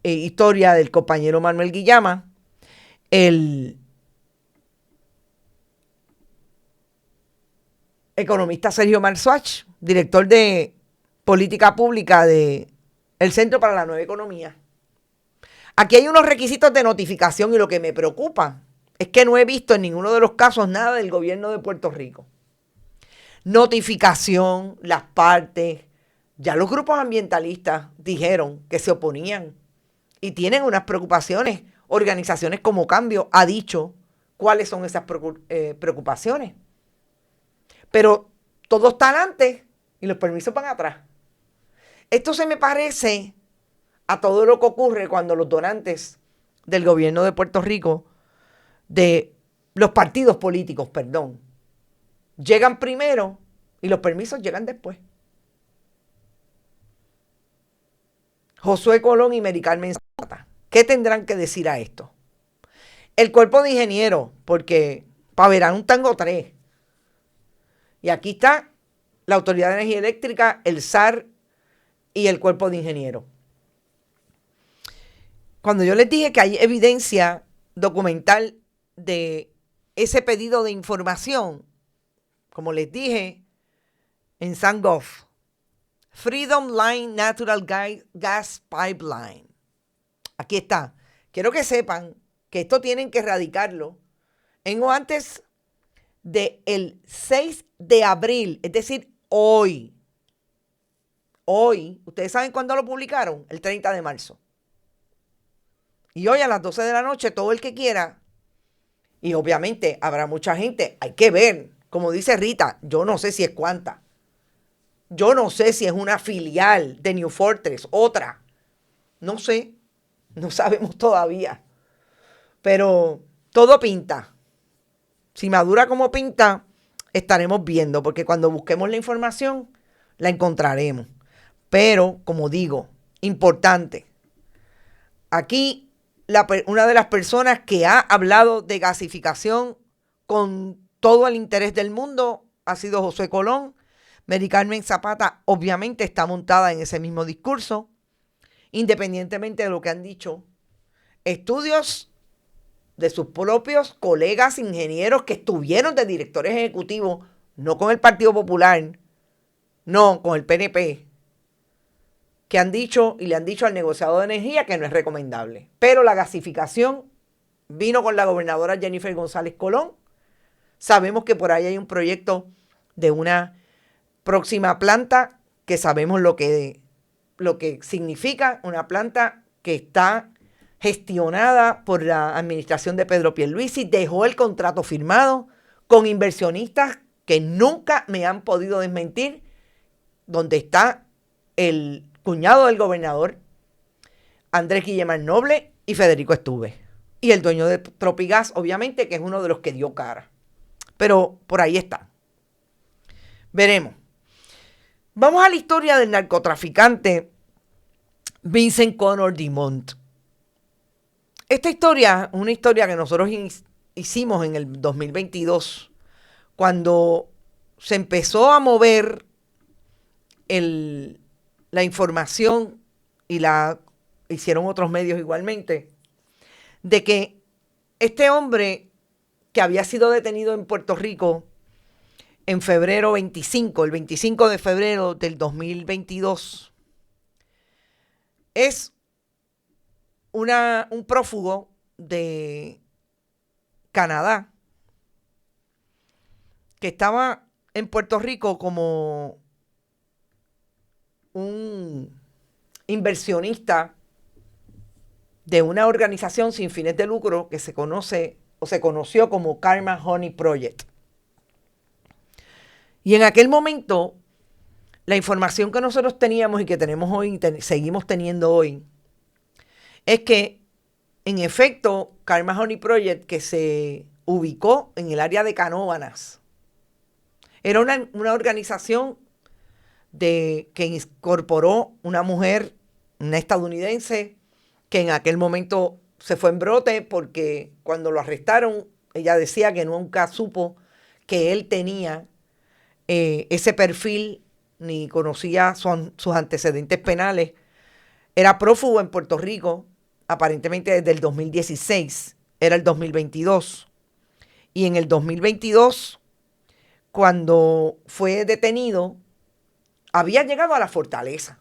historia del compañero Manuel Guillama, el economista Sergio Marswatch, director de política pública de el Centro para la Nueva Economía. Aquí hay unos requisitos de notificación y lo que me preocupa es que no he visto en ninguno de los casos nada del gobierno de Puerto Rico. Notificación, las partes, ya los grupos ambientalistas dijeron que se oponían y tienen unas preocupaciones. Organizaciones como Cambio ha dicho cuáles son esas preocupaciones. Pero todo está adelante y los permisos van atrás. Esto se me parece a todo lo que ocurre cuando los donantes del gobierno de Puerto Rico, de los partidos políticos, perdón, llegan primero y los permisos llegan después. Josué Colón y Mary Carmen Zapata, ¿qué tendrán que decir a esto? El cuerpo de ingenieros, porque para verano un tango 3. Y aquí está la Autoridad de Energía Eléctrica, el SAR y el cuerpo de ingenieros. Cuando yo les dije que hay evidencia documental de ese pedido de información, como les dije, en SunGulf, Freedom Line Natural Gas Pipeline. Aquí está. Quiero que sepan que esto tienen que erradicarlo en o antes del 6 de abril, es decir, hoy. Hoy, ¿ustedes saben cuándo lo publicaron? El 30 de marzo. Y hoy a las 12 de la noche, todo el que quiera, y obviamente habrá mucha gente, hay que ver, como dice Rita, yo no sé si es cuánta. Yo no sé si es una filial de New Fortress, otra. No sé, no sabemos todavía. Pero todo pinta. Si madura como pinta, estaremos viendo, porque cuando busquemos la información, la encontraremos. Pero, como digo, importante. Aquí, una de las personas que ha hablado de gasificación con todo el interés del mundo ha sido Josué Colón. Mary Carmen Zapata obviamente está montada en ese mismo discurso, independientemente de lo que han dicho estudios de sus propios colegas ingenieros que estuvieron de directores ejecutivos, no con el Partido Popular, no con el PNP, que han dicho y le han dicho al negociador de energía que no es recomendable. Pero la gasificación vino con la gobernadora Jennifer González Colón. Sabemos que por ahí hay un proyecto de una próxima planta que sabemos lo que significa, una planta que está gestionada por la administración de Pedro Pierluisi, dejó el contrato firmado con inversionistas que nunca me han podido desmentir, donde está el cuñado del gobernador, Andrés Guillemard Noble y Federico Estuve. Y el dueño de Tropigas, obviamente, que es uno de los que dio cara. Pero por ahí está. Veremos. Vamos a la historia del narcotraficante Vincent Connor Dumont. Esta historia es una historia que nosotros hicimos en el 2022, cuando se empezó a mover la información, y la hicieron otros medios igualmente, de que este hombre que había sido detenido en Puerto Rico en febrero 25, el 25 de febrero del 2022, es un prófugo de Canadá que estaba en Puerto Rico como un inversionista de una organización sin fines de lucro que se conoció como Karma Honey Project. Y en aquel momento, la información que nosotros teníamos y que tenemos hoy, seguimos teniendo hoy, es que, en efecto, Karma Honey Project, que se ubicó en el área de Canóvanas, era una organización que incorporó una mujer, una estadounidense, que en aquel momento se fue en brote porque cuando lo arrestaron, ella decía que nunca supo que él tenía ese perfil, ni conocía sus antecedentes penales. Era prófugo en Puerto Rico, aparentemente desde el 2016, era el 2022. Y en el 2022, cuando fue detenido, había llegado a la Fortaleza.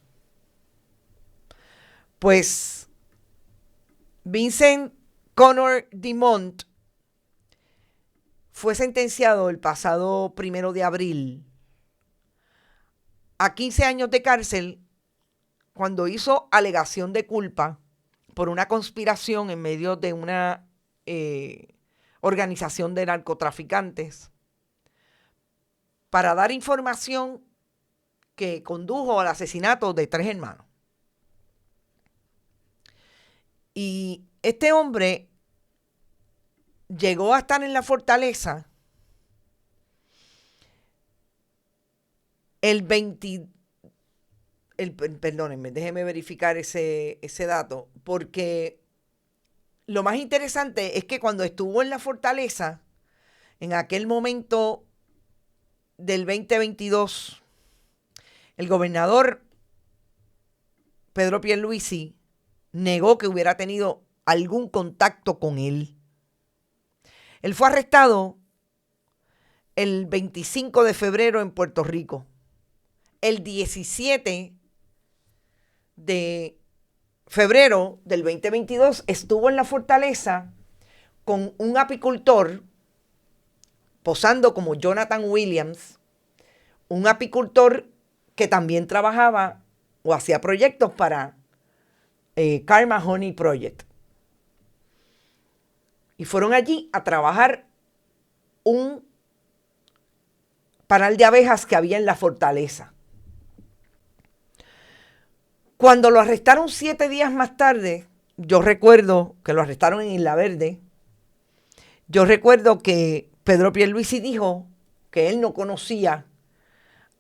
Pues Vincent Connor Dumont fue sentenciado el pasado 1 de abril a 15 años de cárcel cuando hizo alegación de culpa por una conspiración en medio de una organización de narcotraficantes para dar información que condujo al asesinato de 3 hermanos. Y este hombre llegó a estar en la fortaleza perdónenme, déjenme verificar ese dato, porque lo más interesante es que cuando estuvo en la fortaleza, en aquel momento del 2022, el gobernador Pedro Pierluisi negó que hubiera tenido algún contacto con él. Él fue arrestado el 25 de febrero en Puerto Rico. El 17 de febrero del 2022 estuvo en la fortaleza con un apicultor posando como Jonathan Williams, un apicultor que también trabajaba o hacía proyectos para Karma Honey Project. Y fueron allí a trabajar un panal de abejas que había en la fortaleza. Cuando lo arrestaron 7 días más tarde, yo recuerdo que lo arrestaron en Isla Verde, yo recuerdo que Pedro Pierluisi dijo que él no conocía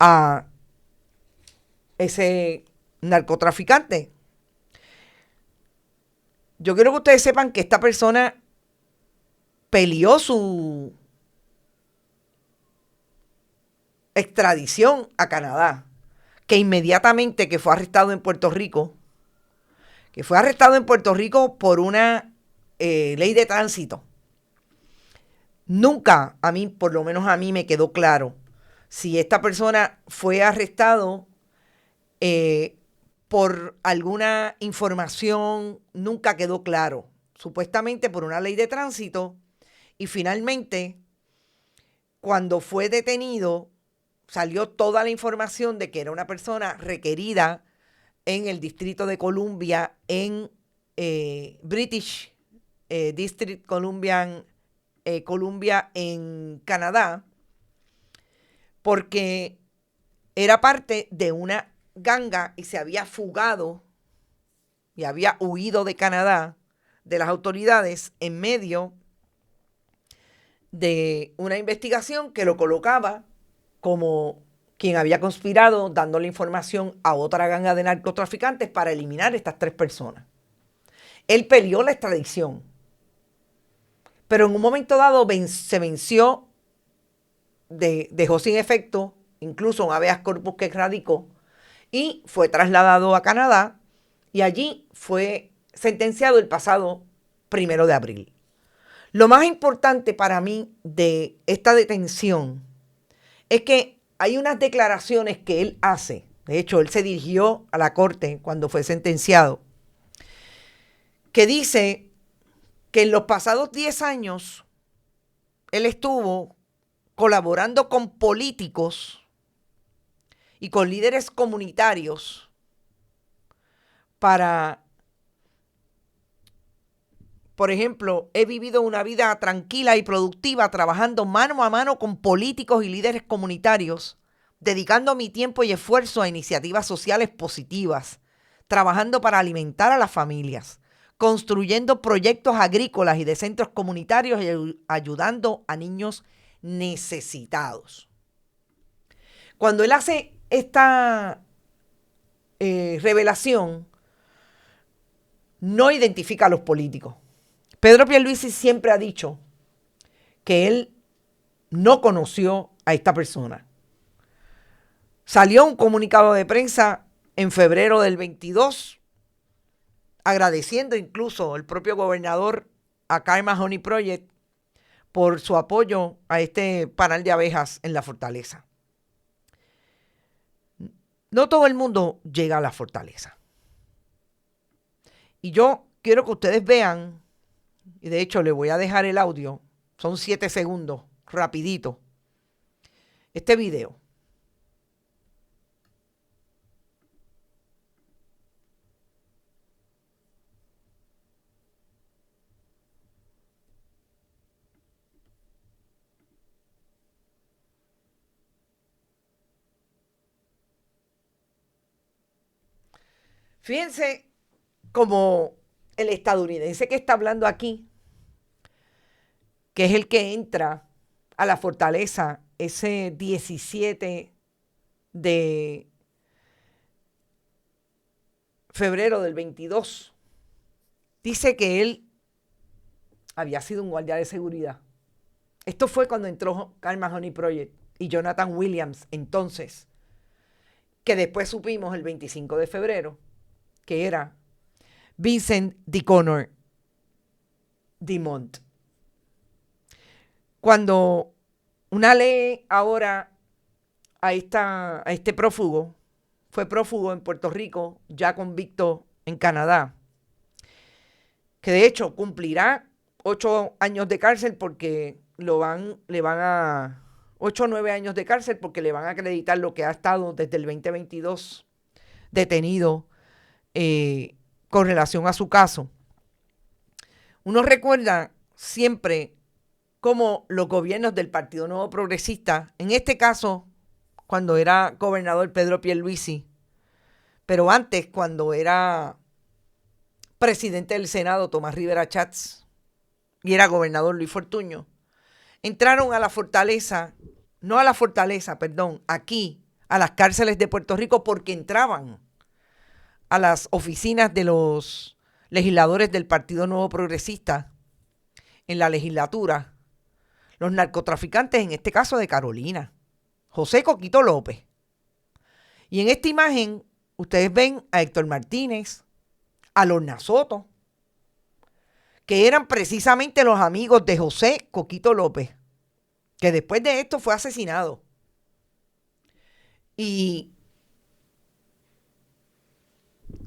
a ese narcotraficante. Yo quiero que ustedes sepan que esta persona peleó su extradición a Canadá, que inmediatamente que fue arrestado en Puerto Rico, por una ley de tránsito. Nunca, a mí, por lo menos a mí, me quedó claro si esta persona fue arrestado por alguna información, nunca quedó claro. Supuestamente por una ley de tránsito, y finalmente, cuando fue detenido, salió toda la información de que era una persona requerida en el Distrito de Columbia, en British District Columbia en Canadá, porque era parte de una ganga y se había fugado y había huido de Canadá, de las autoridades, en medio de una investigación que lo colocaba como quien había conspirado, dándole información a otra ganga de narcotraficantes para eliminar estas 3 personas. Él peleó la extradición, pero en un momento dado se venció, dejó sin efecto incluso un habeas corpus que radicó, y fue trasladado a Canadá, y allí fue sentenciado el pasado 1 de abril. Lo más importante para mí de esta detención es que hay unas declaraciones que él hace. De hecho, él se dirigió a la corte cuando fue sentenciado, que dice que en los pasados 10 años él estuvo colaborando con políticos y con líderes comunitarios para, por ejemplo, he vivido una vida tranquila y productiva trabajando mano a mano con políticos y líderes comunitarios, dedicando mi tiempo y esfuerzo a iniciativas sociales positivas, trabajando para alimentar a las familias, construyendo proyectos agrícolas y de centros comunitarios y ayudando a niños necesitados. Cuando él hace esta revelación, no identifica a los políticos. Pedro Pierluisi siempre ha dicho que él no conoció a esta persona. Salió un comunicado de prensa en febrero del 22, agradeciendo incluso el propio gobernador a Karma Honey Project por su apoyo a este panal de abejas en la fortaleza. No todo el mundo llega a la fortaleza. Y yo quiero que ustedes vean, y de hecho les voy a dejar el audio, son 7 segundos, rapidito, este video. Fíjense como el estadounidense que está hablando aquí, que es el que entra a la fortaleza ese 17 de febrero del 22, dice que él había sido un guardia de seguridad. Esto fue cuando entró Carl Mahoney Project y Jonathan Williams, entonces, que después supimos el 25 de febrero, que era Vincent Connor Dumont. Cuando una ley ahora a este prófugo, fue prófugo en Puerto Rico, ya convicto en Canadá, que de hecho cumplirá 8 años de cárcel porque le van a 8 o 9 años de cárcel porque le van a acreditar lo que ha estado desde el 2022 detenido con relación a su caso. Uno recuerda siempre cómo los gobiernos del Partido Nuevo Progresista, en este caso cuando era gobernador Pedro Pierluisi, pero antes cuando era presidente del Senado Tomás Rivera Chats y era gobernador Luis Fortuño, entraron a la fortaleza, aquí, a las cárceles de Puerto Rico porque entraban a las oficinas de los legisladores del Partido Nuevo Progresista en la legislatura, los narcotraficantes, en este caso de Carolina, José Coquito López. Y en esta imagen ustedes ven a Héctor Martínez, a Lorna Soto, que eran precisamente los amigos de José Coquito López, que después de esto fue asesinado. Y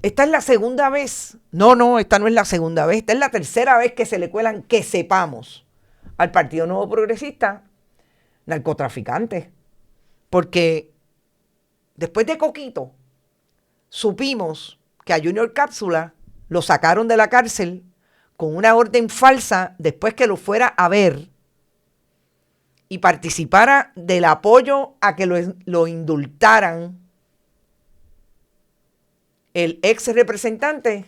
esta es la segunda vez. No, esta no es la segunda vez. Esta es la tercera vez que se le cuelan, que sepamos, al Partido Nuevo Progresista narcotraficantes. Porque después de Coquito, supimos que a Junior Cápsula lo sacaron de la cárcel con una orden falsa después que lo fuera a ver y participara del apoyo a que lo indultaran el ex representante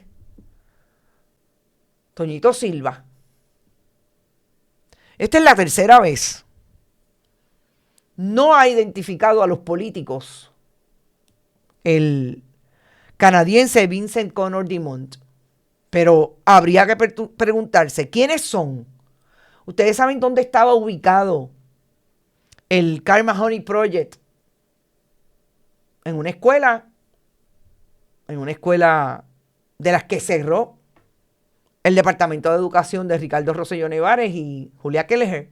Toñito Silva. Esta es la tercera vez. No ha identificado a los políticos el canadiense Vincent Connor Dumont, pero habría que preguntarse quiénes son. Ustedes saben dónde estaba ubicado el Carl Mahoney Project. En una escuela de las que cerró el Departamento de Educación de Ricardo Rosselló Nevares y Julia Kelleher,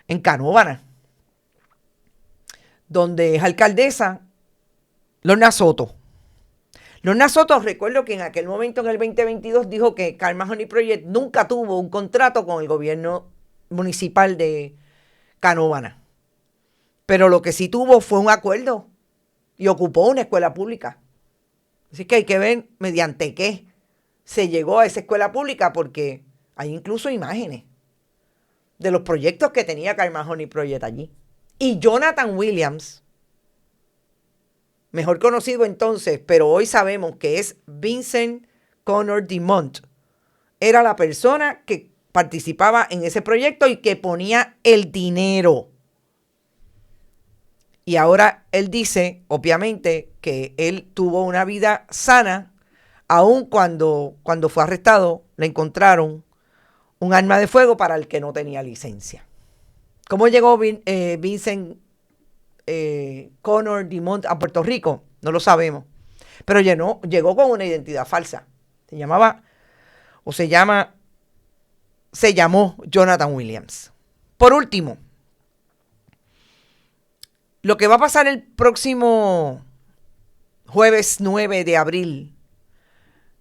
en Canóvana, donde es alcaldesa Lorna Soto. Lorna Soto, recuerdo que en aquel momento, en el 2022, dijo que Carl Mahoney Project nunca tuvo un contrato con el gobierno municipal de Canóvana. Pero lo que sí tuvo fue un acuerdo y ocupó una escuela pública. Así que hay que ver mediante qué se llegó a esa escuela pública, porque hay incluso imágenes de los proyectos que tenía Carl Mahoney Project allí. Y Jonathan Williams, mejor conocido entonces, pero hoy sabemos que es Vincent Connor Dumont, era la persona que participaba en ese proyecto y que ponía el dinero. Y ahora él dice, obviamente, que él tuvo una vida sana, aun cuando fue arrestado, le encontraron un arma de fuego para el que no tenía licencia. ¿Cómo llegó Vincent Connor Dumont a Puerto Rico? No lo sabemos. Pero llegó con una identidad falsa. Se llamó Jonathan Williams. Por último, lo que va a pasar el próximo jueves 9 de abril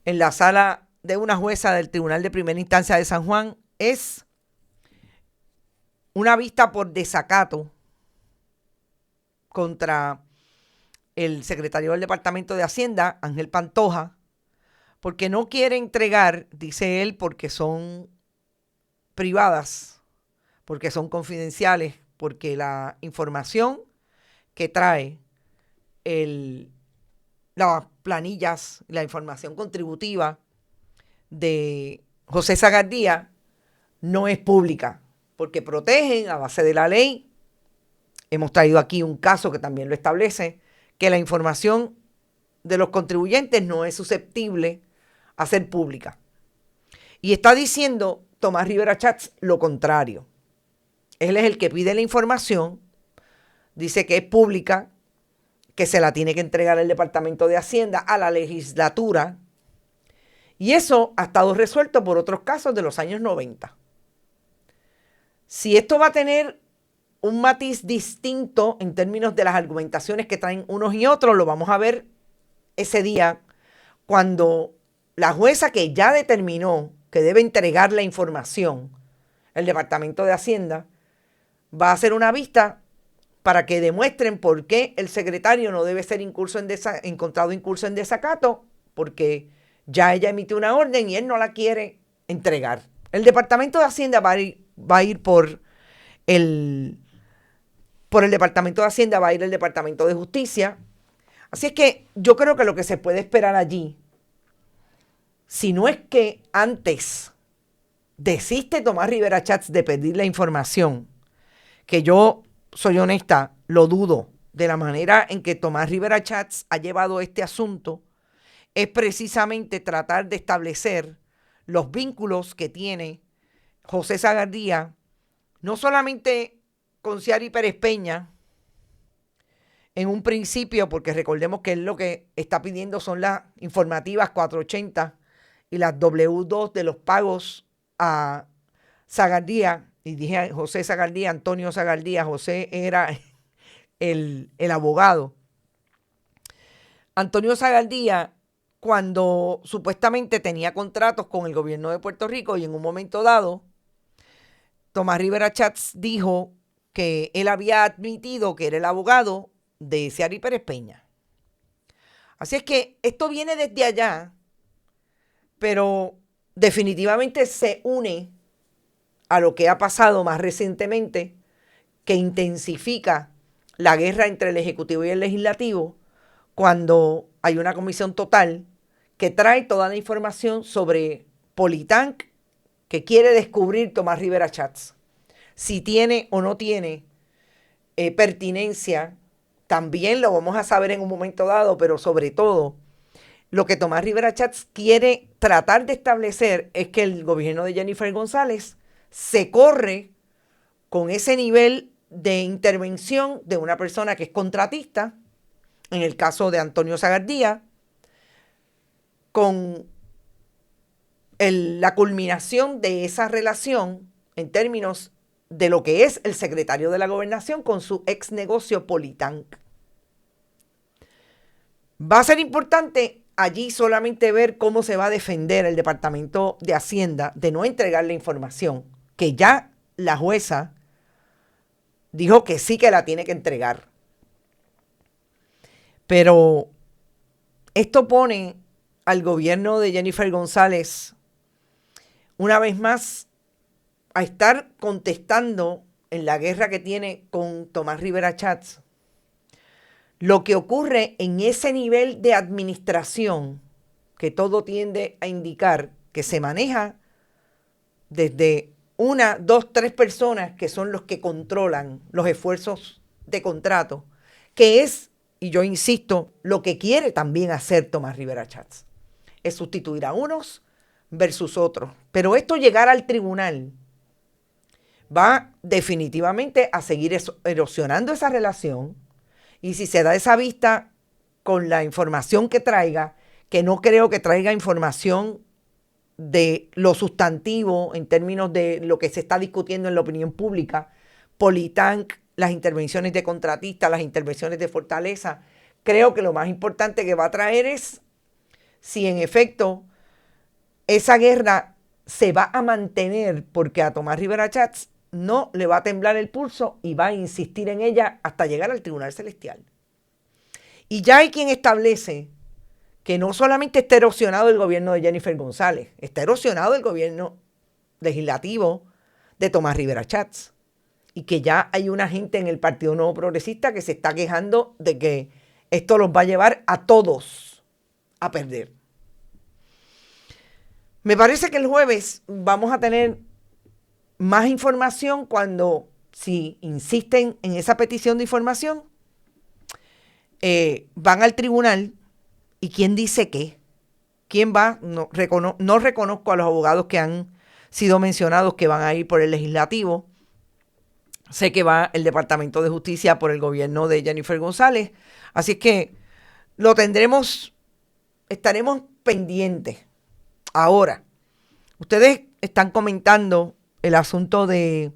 en la sala de una jueza del Tribunal de Primera Instancia de San Juan es una vista por desacato contra el secretario del Departamento de Hacienda, Ángel Pantoja, porque no quiere entregar, dice él, porque son privadas, porque son confidenciales, porque la información que trae las planillas, la información contributiva de José Sagardía no es pública, porque protegen a base de la ley. Hemos traído aquí un caso que también lo establece, que la información de los contribuyentes no es susceptible a ser pública. Y está diciendo Tomás Rivera Chats lo contrario. Él es el que pide la información, dice que es pública, que se la tiene que entregar el Departamento de Hacienda a la legislatura, y eso ha estado resuelto por otros casos de los años 90. Si esto va a tener un matiz distinto en términos de las argumentaciones que traen unos y otros, lo vamos a ver ese día cuando la jueza que ya determinó que debe entregar la información, el Departamento de Hacienda, va a hacer una vista para que demuestren por qué el secretario no debe ser encontrado incurso en desacato, porque ya ella emitió una orden y él no la quiere entregar. El Departamento de Hacienda va a ir por el Departamento de Hacienda, va a ir el Departamento de Justicia. Así es que yo creo que lo que se puede esperar allí, si no es que antes desiste Tomás Rivera Chats de pedir la información, que yo soy honesta, lo dudo, de la manera en que Tomás Rivera Chats ha llevado este asunto, es precisamente tratar de establecer los vínculos que tiene José Sagardía, no solamente con Ciari Pérez Peña, en un principio, porque recordemos que él lo que está pidiendo son las informativas 480 y las W2 de los pagos a Sagardía, y dije José Sagardía, Antonio Sagardía, José era el abogado. Antonio Sagardía, cuando supuestamente tenía contratos con el gobierno de Puerto Rico, y en un momento dado, Tomás Rivera Chats dijo que él había admitido que era el abogado de Ciari Pérez Peña. Así es que esto viene desde allá, pero definitivamente se une a lo que ha pasado más recientemente, que intensifica la guerra entre el Ejecutivo y el Legislativo, cuando hay una comisión total que trae toda la información sobre Politank que quiere descubrir Tomás Rivera Chats. Si tiene o no tiene pertinencia, también lo vamos a saber en un momento dado, pero sobre todo, lo que Tomás Rivera Chats quiere tratar de establecer es que el gobierno de Jennifer González se corre con ese nivel de intervención de una persona que es contratista, en el caso de Antonio Sagardía, con la culminación de esa relación en términos de lo que es el secretario de la Gobernación con su ex negocio Politank. Va a ser importante allí solamente ver cómo se va a defender el Departamento de Hacienda de no entregar la información, que ya la jueza dijo que sí que la tiene que entregar. Pero esto pone al gobierno de Jennifer González una vez más a estar contestando en la guerra que tiene con Tomás Rivera Chats lo que ocurre en ese nivel de administración, que todo tiende a indicar que se maneja desde 1, 2, 3 personas que son los que controlan los esfuerzos de contrato, que es, y yo insisto, lo que quiere también hacer Tomás Rivera Chats, es sustituir a unos versus otros. Pero esto llegar al tribunal va definitivamente a seguir erosionando esa relación. Y si se da esa vista con la información que traiga, que no creo que traiga información de lo sustantivo en términos de lo que se está discutiendo en la opinión pública, Politank, las intervenciones de contratistas, las intervenciones de Fortaleza, creo que lo más importante que va a traer es si en efecto esa guerra se va a mantener porque a Tomás Rivera Chats no le va a temblar el pulso y va a insistir en ella hasta llegar al Tribunal Celestial. Y ya hay quien establece que no solamente está erosionado el gobierno de Jennifer González, está erosionado el gobierno legislativo de Tomás Rivera Chats. Y que ya hay una gente en el Partido Nuevo Progresista que se está quejando de que esto los va a llevar a todos a perder. Me parece que el jueves vamos a tener más información cuando, si insisten en esa petición de información, van al tribunal y quién dice qué. ¿Quién va? No reconozco a los abogados que han sido mencionados que van a ir por el legislativo. Sé que va el Departamento de Justicia por el gobierno de Jennifer González. Así es que lo tendremos, estaremos pendientes. Ahora, ustedes están comentando el asunto de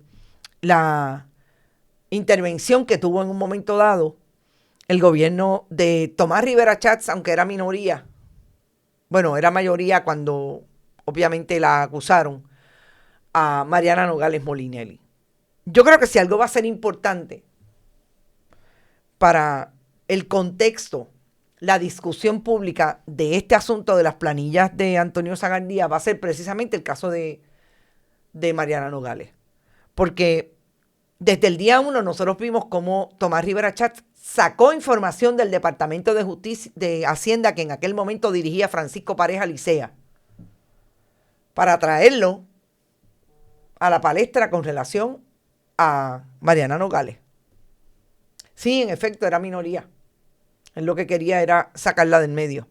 la intervención que tuvo en un momento dado el gobierno de Tomás Rivera Chats, aunque era minoría. Bueno, era mayoría cuando obviamente la acusaron a Mariana Nogales Molinelli. Yo creo que si algo va a ser importante para el contexto, la discusión pública de este asunto de las planillas de Antonio Sagardía va a ser precisamente el caso de Mariana Nogales. Porque desde el día 1 nosotros vimos cómo Tomás Rivera Chats sacó información del Departamento de Justicia, de Hacienda, que en aquel momento dirigía Francisco Pareja Licea, para traerlo a la palestra con relación a Mariana Nogales. Sí, en efecto, era minoría. Él lo que quería era sacarla del medio.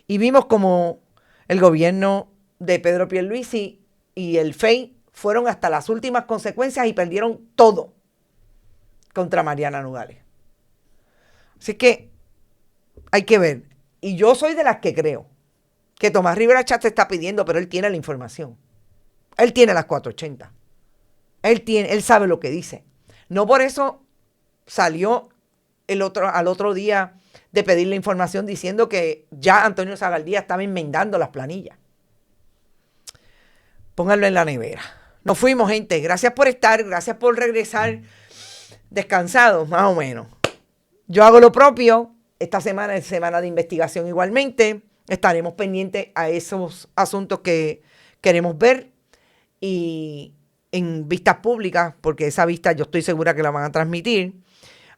Y vimos como el gobierno de Pedro Pierluisi y el FEI fueron hasta las últimas consecuencias y perdieron todo contra Mariana Nogales. Así que hay que ver. Y yo soy de las que creo que Tomás Rivera Chats está pidiendo, pero él tiene la información. Él tiene las 480. Él sabe lo que dice. No por eso salió al otro día de pedir la información diciendo que ya Antonio Sagardía estaba enmendando las planillas. Pónganlo en la nevera. Nos fuimos, gente. Gracias por estar, gracias por regresar descansados, más o menos. Yo hago lo propio. Esta semana es semana de investigación igualmente. Estaremos pendientes a esos asuntos que queremos ver y en vistas públicas, porque esa vista yo estoy segura que la van a transmitir.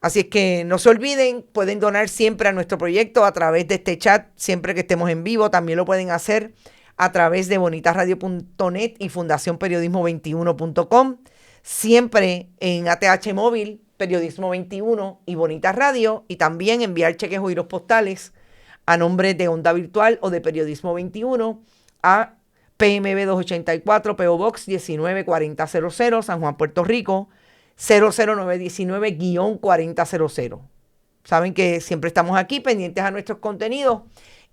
Así es que no se olviden, pueden donar siempre a nuestro proyecto a través de este chat, siempre que estemos en vivo. También lo pueden hacer a través de bonitasradio.net y fundacionperiodismo21.com. Siempre en ATH Móvil, Periodismo 21 y Bonitas Radio. Y también enviar cheques o giros postales a nombre de Onda Virtual o de Periodismo 21 a PMB 284, PO Box 194000, San Juan, Puerto Rico, 00919-4000. Saben que siempre estamos aquí pendientes a nuestros contenidos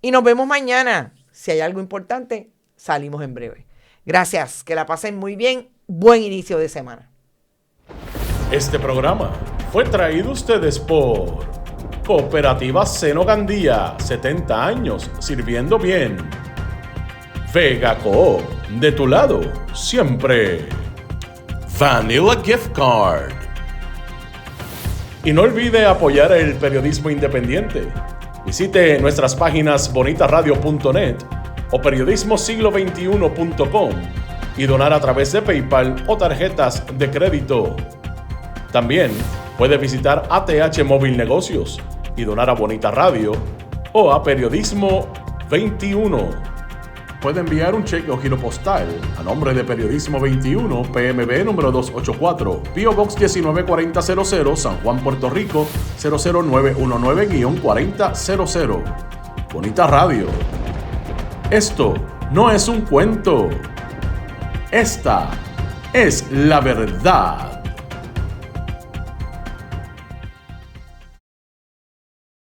y nos vemos mañana. Si hay algo importante, salimos en breve. Gracias, que la pasen muy bien. Buen inicio de semana. Este programa fue traído a ustedes por Cooperativa Seno Gandía, 70 años sirviendo bien. Vega Coop, de tu lado, siempre. Vanilla Gift Card. Y no olvide apoyar el periodismo independiente. Visite nuestras páginas bonitasradio.net o periodismosiglo21.com y donar a través de PayPal o tarjetas de crédito. También puede visitar ATH Móvil Negocios y donar a Bonita Radio o a Periodismo 21. Puede enviar un cheque o giro postal a nombre de Periodismo 21, PMB número 284, PO Box 194000, San Juan, Puerto Rico, 00919-4000. Bonita Radio. Esto no es un cuento. Esta es la verdad.